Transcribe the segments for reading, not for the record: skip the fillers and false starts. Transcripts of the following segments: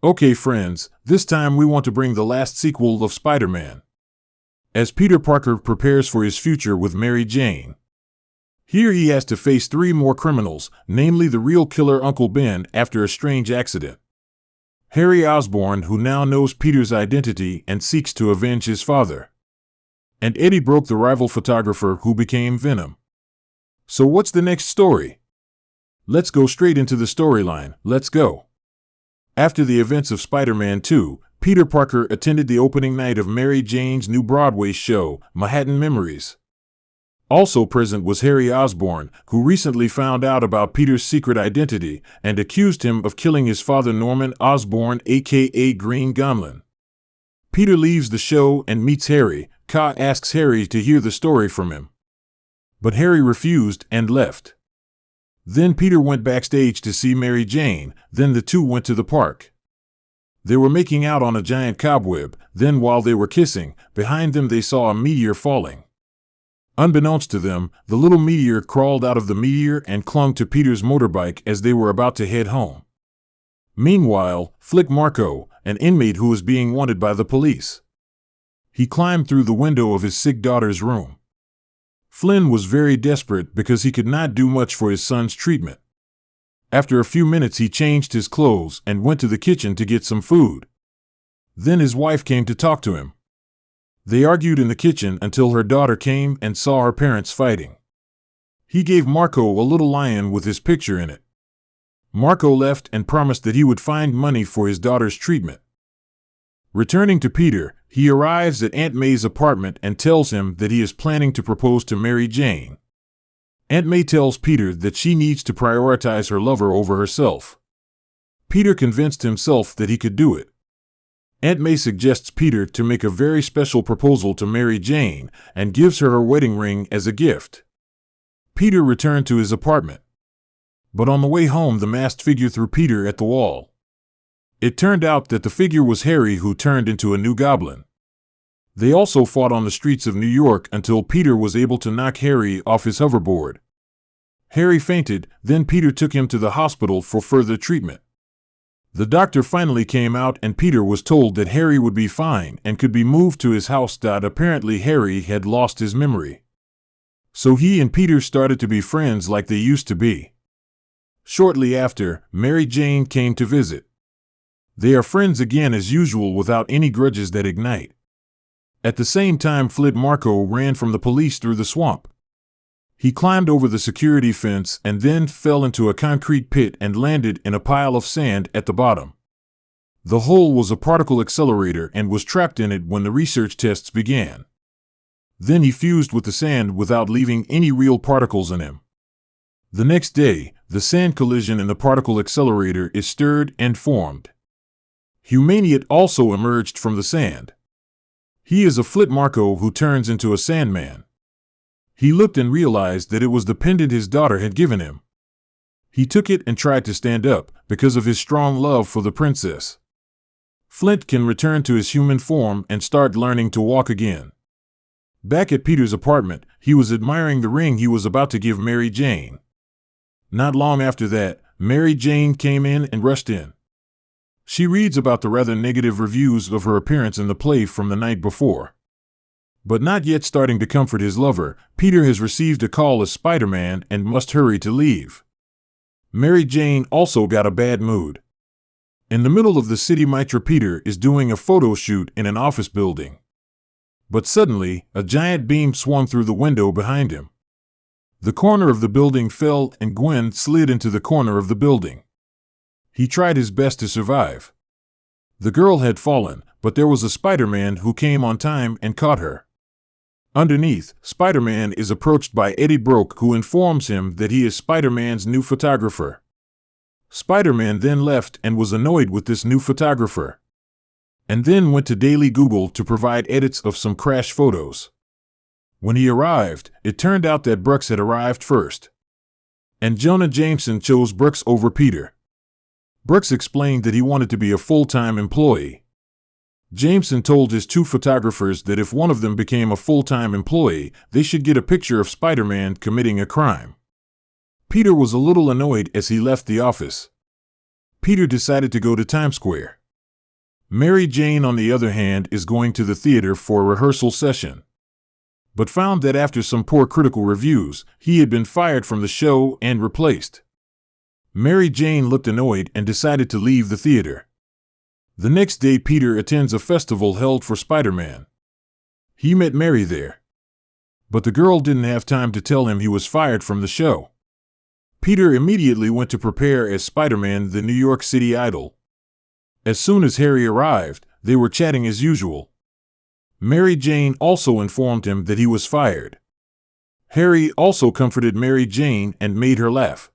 Okay, friends, this time we want to bring the last sequel of Spider-Man, as Peter Parker prepares for his future with Mary Jane. Here he has to face three more criminals, namely the real killer Uncle Ben after a strange accident, Harry Osborn, who now knows Peter's identity and seeks to avenge his father, and Eddie Brock, the rival photographer who became Venom. So what's the next story? Let's go straight into the storyline. Let's go. After the events of Spider-Man 2, Peter Parker attended the opening night of Mary Jane's new Broadway show, Manhattan Memories. Also present was Harry Osborn, who recently found out about Peter's secret identity and accused him of killing his father Norman Osborn, aka Green Goblin. Peter leaves the show and meets Harry. Ka asks Harry to hear the story from him, but Harry refused and left. Then Peter went backstage to see Mary Jane, then the two went to the park. They were making out on a giant cobweb, then while they were kissing, behind them they saw a meteor falling. Unbeknownst to them, the little meteor crawled out of the meteor and clung to Peter's motorbike as they were about to head home. Meanwhile, Flick Marco, an inmate who was being wanted by the police. He climbed through the window of his sick daughter's room. Flynn was very desperate because he could not do much for his son's treatment. After a few minutes he changed his clothes and went to the kitchen to get some food. Then his wife came to talk to him. They argued in the kitchen until her daughter came and saw her parents fighting. He gave Marco a little lion with his picture in it. Marco left and promised that he would find money for his daughter's treatment. Returning to Peter, he arrives at Aunt May's apartment and tells him that he is planning to propose to Mary Jane. Aunt May tells Peter that she needs to prioritize her lover over herself. Peter convinced himself that he could do it. Aunt May suggests Peter to make a very special proposal to Mary Jane and gives her wedding ring as a gift. Peter returned to his apartment. But on the way home, the masked figure threw Peter at the wall. It turned out that the figure was Harry, who turned into a new goblin. They also fought on the streets of New York until Peter was able to knock Harry off his hoverboard. Harry fainted, then Peter took him to the hospital for further treatment. The doctor finally came out and Peter was told that Harry would be fine and could be moved to his house. Apparently Harry had lost his memory. So he and Peter started to be friends like they used to be. Shortly after, Mary Jane came to visit. They are friends again as usual without any grudges that ignite. At the same time, Flick Marco ran from the police through the swamp. He climbed over the security fence and then fell into a concrete pit and landed in a pile of sand at the bottom. The hole was a particle accelerator and was trapped in it when the research tests began. Then he fused with the sand without leaving any real particles in him. The next day, the sand collision in the particle accelerator is stirred and formed. Humaniot also emerged from the sand. He is a Flick Marco who turns into a Sandman. He looked and realized that it was the pendant his daughter had given him. He took it and tried to stand up because of his strong love for the princess. Flint can return to his human form and start learning to walk again. Back at Peter's apartment, he was admiring the ring he was about to give Mary Jane. Not long after that, Mary Jane came in and rushed in. She reads about the rather negative reviews of her appearance in the play from the night before. But not yet starting to comfort his lover, Peter has received a call as Spider-Man and must hurry to leave. Mary Jane also got a bad mood. In the middle of the city, Mitra Peter is doing a photo shoot in an office building. But suddenly, a giant beam swung through the window behind him. The corner of the building fell and Gwen slid into the corner of the building. He tried his best to survive. The girl had fallen, but there was a Spider-Man who came on time and caught her. Underneath, Spider-Man is approached by Eddie Brock, who informs him that he is Spider-Man's new photographer. Spider-Man then left and was annoyed with this new photographer, and then went to Daily Google to provide edits of some crash photos. When he arrived, it turned out that Brooks had arrived first, and Jonah Jameson chose Brooks over Peter. Brooks explained that he wanted to be a full-time employee. Jameson told his two photographers that if one of them became a full-time employee, they should get a picture of Spider-Man committing a crime. Peter was a little annoyed as he left the office. Peter decided to go to Times Square. Mary Jane, on the other hand, is going to the theater for a rehearsal session, but found that after some poor critical reviews, he had been fired from the show and replaced. Mary Jane looked annoyed and decided to leave the theater. The next day, Peter attends a festival held for Spider-Man. He met Mary there, but the girl didn't have time to tell him he was fired from the show. Peter immediately went to prepare as Spider-Man, the New York City Idol. As soon as Harry arrived, they were chatting as usual. Mary Jane also informed him that he was fired. Harry also comforted Mary Jane and made her laugh.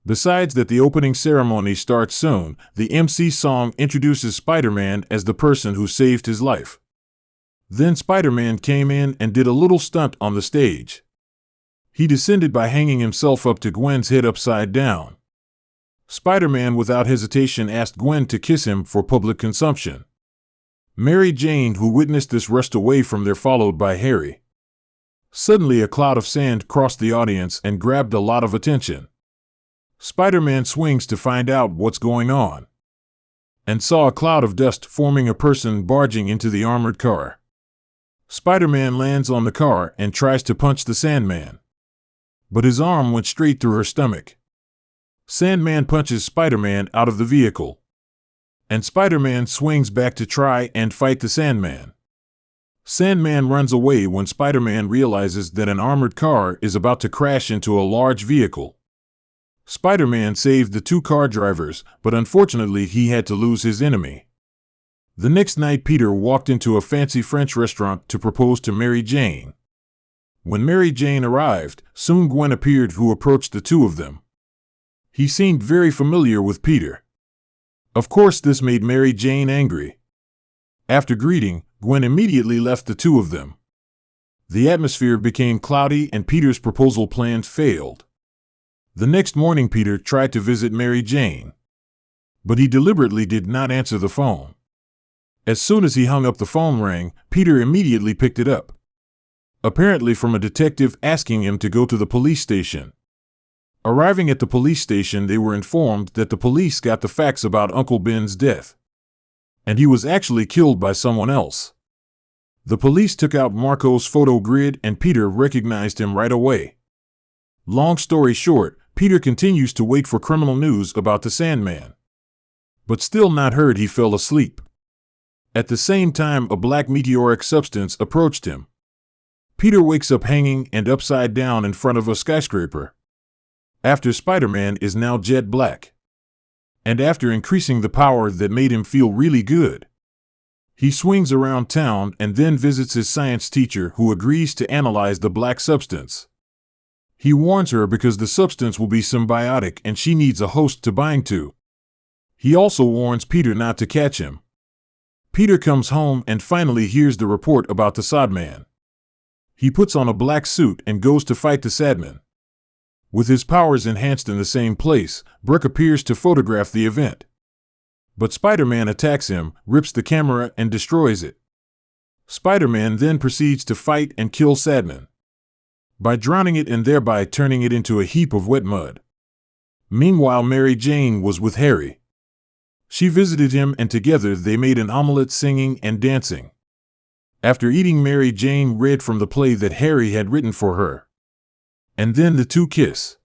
Besides that, the opening ceremony starts soon. The MC song introduces Spider-Man as the person who saved his life. Then Spider-Man came in and did a little stunt on the stage. He descended by hanging himself up to Gwen's head upside down. Spider-Man, without hesitation, asked Gwen to kiss him for public consumption. Mary Jane, who witnessed this, rushed away from there, followed by Harry. Suddenly, a cloud of sand crossed the audience and grabbed a lot of attention. Spider-Man swings to find out what's going on, and saw a cloud of dust forming a person barging into the armored car. Spider-Man lands on the car and tries to punch the Sandman, but his arm went straight through her stomach. Sandman punches Spider-Man out of the vehicle, and Spider-Man swings back to try and fight the Sandman. Sandman runs away when Spider-Man realizes that an armored car is about to crash into a large vehicle. Spider-Man saved the two car drivers, but unfortunately he had to lose his enemy. The next night, Peter walked into a fancy French restaurant to propose to Mary Jane. When Mary Jane arrived, soon Gwen appeared, who approached the two of them. He seemed very familiar with Peter. Of course, this made Mary Jane angry. After greeting, Gwen immediately left the two of them. The atmosphere became cloudy and Peter's proposal plans failed. The next morning, Peter tried to visit Mary Jane, but he deliberately did not answer the phone. As soon as he hung up, the phone rang. Peter immediately picked it up, apparently from a detective asking him to go to the police station. Arriving at the police station, they were informed that the police got the facts about Uncle Ben's death, and he was actually killed by someone else. The police took out Marco's photo grid and Peter recognized him right away. Long story short, Peter continues to wait for criminal news about the Sandman, but still not heard, he fell asleep. At the same time, a black meteoric substance approached him. Peter wakes up hanging and upside down in front of a skyscraper. After Spider-Man is now jet black, and after increasing the power that made him feel really good, he swings around town and then visits his science teacher, who agrees to analyze the black substance. He warns her because the substance will be symbiotic and she needs a host to bind to. He also warns Peter not to catch him. Peter comes home and finally hears the report about the Sandman. He puts on a black suit and goes to fight the Sandman. With his powers enhanced in the same place, Brooke appears to photograph the event. But Spider-Man attacks him, rips the camera, and destroys it. Spider-Man then proceeds to fight and kill Sandman by drowning it and thereby turning it into a heap of wet mud. Meanwhile, Mary Jane was with Harry. She visited him and together they made an omelette, singing and dancing. After eating, Mary Jane read from the play that Harry had written for her, and then the two kiss.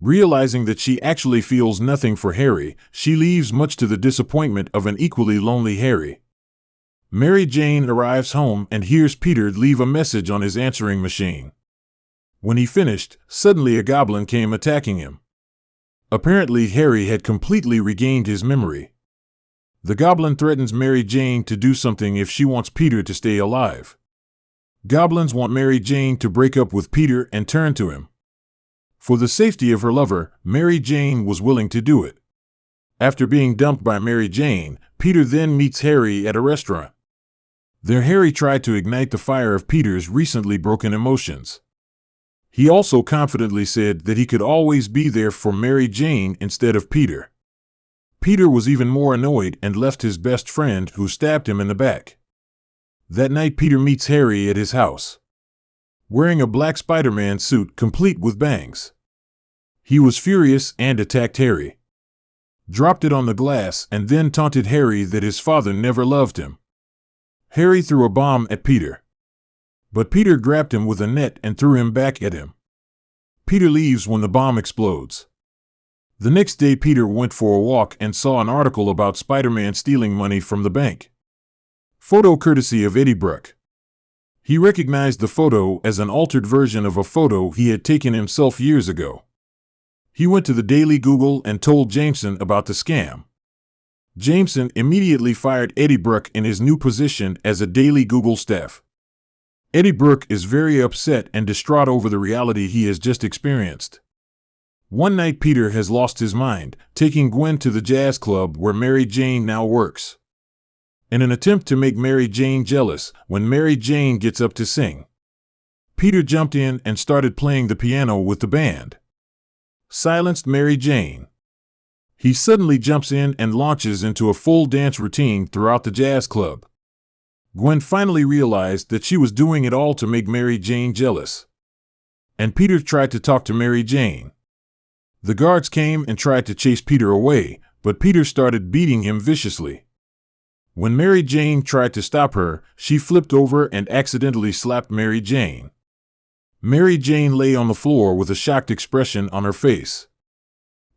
Realizing that she actually feels nothing for Harry, she leaves, much to the disappointment of an equally lonely Harry. Mary Jane arrives home and hears Peter leave a message on his answering machine. When he finished, suddenly a goblin came attacking him. Apparently, Harry had completely regained his memory. The goblin threatens Mary Jane to do something if she wants Peter to stay alive. Goblins want Mary Jane to break up with Peter and turn to him. For the safety of her lover, Mary Jane was willing to do it. After being dumped by Mary Jane, Peter then meets Harry at a restaurant. There, Harry tried to ignite the fire of Peter's recently broken emotions. He also confidently said that he could always be there for Mary Jane instead of Peter. Peter was even more annoyed and left his best friend, who stabbed him in the back. That night, Peter meets Harry at his house, wearing a black Spider-Man suit complete with bangs. He was furious and attacked Harry. dropped it on the glass, and then taunted Harry that his father never loved him. Harry threw a bomb at Peter, but Peter grabbed him with a net and threw him back at him. Peter leaves when the bomb explodes. The next day, Peter went for a walk and saw an article about Spider-Man stealing money from the bank. Photo courtesy of Eddie Brock. He recognized the photo as an altered version of a photo he had taken himself years ago. He went to the Daily Google and told Jameson about the scam. Jameson immediately fired Eddie Brock in his new position as a Daily Google staff. Eddie Brock is very upset and distraught over the reality he has just experienced. One night, Peter has lost his mind, taking Gwen to the jazz club where Mary Jane now works. In an attempt to make Mary Jane jealous, when Mary Jane gets up to sing, Peter jumped in and started playing the piano with the band. Silenced Mary Jane. He suddenly jumps in and launches into a full dance routine throughout the jazz club. Gwen finally realized that she was doing it all to make Mary Jane jealous. And Peter tried to talk to Mary Jane. The guards came and tried to chase Peter away, but Peter started beating him viciously. When Mary Jane tried to stop her, she flipped over and accidentally slapped Mary Jane. Mary Jane lay on the floor with a shocked expression on her face.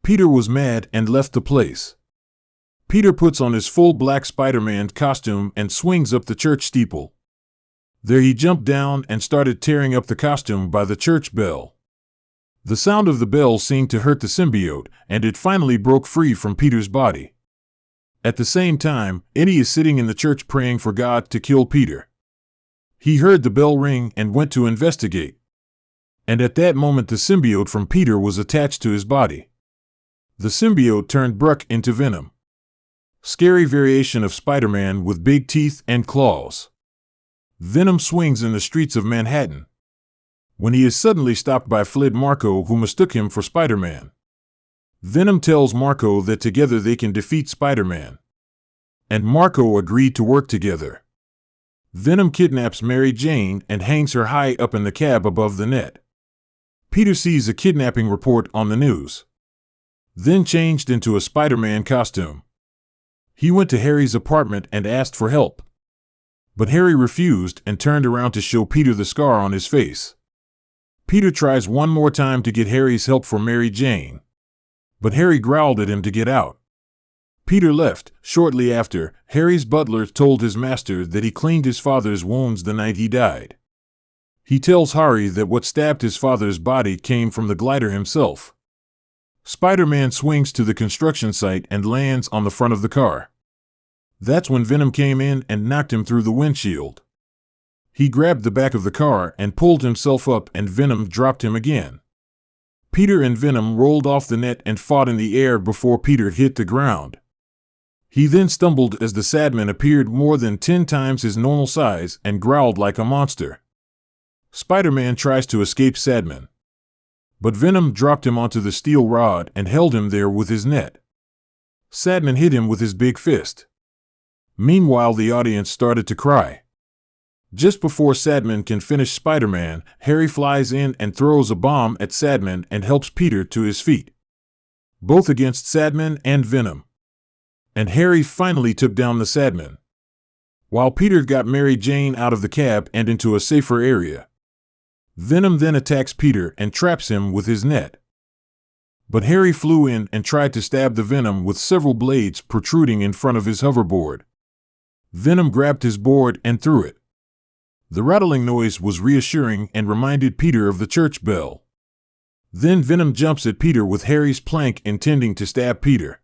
Peter was mad and left the place. Peter puts on his full black Spider-Man costume and swings up the church steeple. There he jumped down and started tearing up the costume by the church bell. The sound of the bell seemed to hurt the symbiote, and it finally broke free from Peter's body. At the same time, Eddie is sitting in the church praying for God to kill Peter. He heard the bell ring and went to investigate. And at that moment, the symbiote from Peter was attached to his body. The symbiote turned Brock into Venom. Scary variation of Spider-Man with big teeth and claws. Venom swings in the streets of Manhattan, when he is suddenly stopped by Fled Marko, who mistook him for Spider-Man. Venom tells Marko that together they can defeat Spider-Man. And Marko agreed to work together. Venom kidnaps Mary Jane and hangs her high up in the cab above the net. Peter sees a kidnapping report on the news. Then changed into a Spider-Man costume. He went to Harry's apartment and asked for help. But Harry refused and turned around to show Peter the scar on his face. Peter tries one more time to get Harry's help for Mary Jane, but Harry growled at him to get out. Peter left. Shortly after, Harry's butler told his master that he cleaned his father's wounds the night he died. He tells Harry that what stabbed his father's body came from the glider himself. Spider-Man swings to the construction site and lands on the front of the car. That's when Venom came in and knocked him through the windshield. He grabbed the back of the car and pulled himself up, and Venom dropped him again. Peter and Venom rolled off the net and fought in the air before Peter hit the ground. He then stumbled as the Sandman appeared more than 10 times his normal size and growled like a monster. Spider-Man tries to escape Sandman, but Venom dropped him onto the steel rod and held him there with his net. Sandman hit him with his big fist. Meanwhile, the audience started to cry. Just before Sandman can finish Spider-Man, Harry flies in and throws a bomb at Sandman and helps Peter to his feet. Both against Sandman and Venom. And Harry finally took down the Sandman, while Peter got Mary Jane out of the cab and into a safer area. Venom then attacks Peter and traps him with his net. But Harry flew in and tried to stab the Venom with several blades protruding in front of his hoverboard. Venom grabbed his board and threw it. The rattling noise was reassuring and reminded Peter of the church bell. Then Venom jumps at Peter with Harry's plank, intending to stab Peter.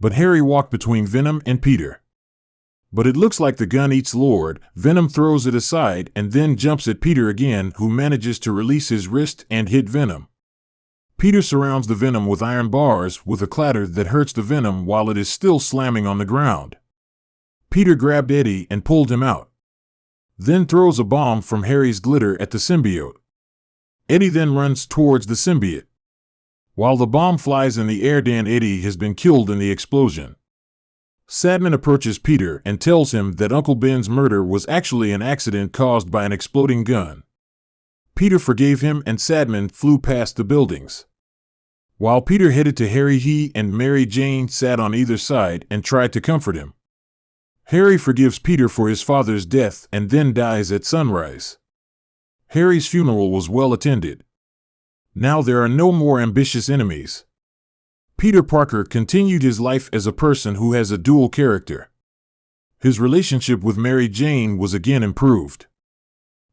But Harry walked between Venom and Peter. But it looks like the gun eats Lord. Venom throws it aside and then jumps at Peter again, who manages to release his wrist and hit Venom. Peter surrounds the Venom with iron bars with a clatter that hurts the Venom while it is still slamming on the ground. Peter grabbed Eddie and pulled him out, then throws a bomb from Harry's glitter at the symbiote. Eddie then runs towards the symbiote. While the bomb flies in the air, Eddie has been killed in the explosion. Sandman approaches Peter and tells him that Uncle Ben's murder was actually an accident caused by an exploding gun. Peter forgave him and Sandman flew past the buildings. While Peter headed to Harry, he and Mary Jane sat on either side and tried to comfort him. Harry forgives Peter for his father's death and then dies at sunrise. Harry's funeral was well attended. Now there are no more ambitious enemies. Peter Parker continued his life as a person who has a dual character. His relationship with Mary Jane was again improved.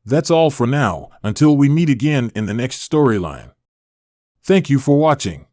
That's all for now, until we meet again in the next storyline. Thank you for watching.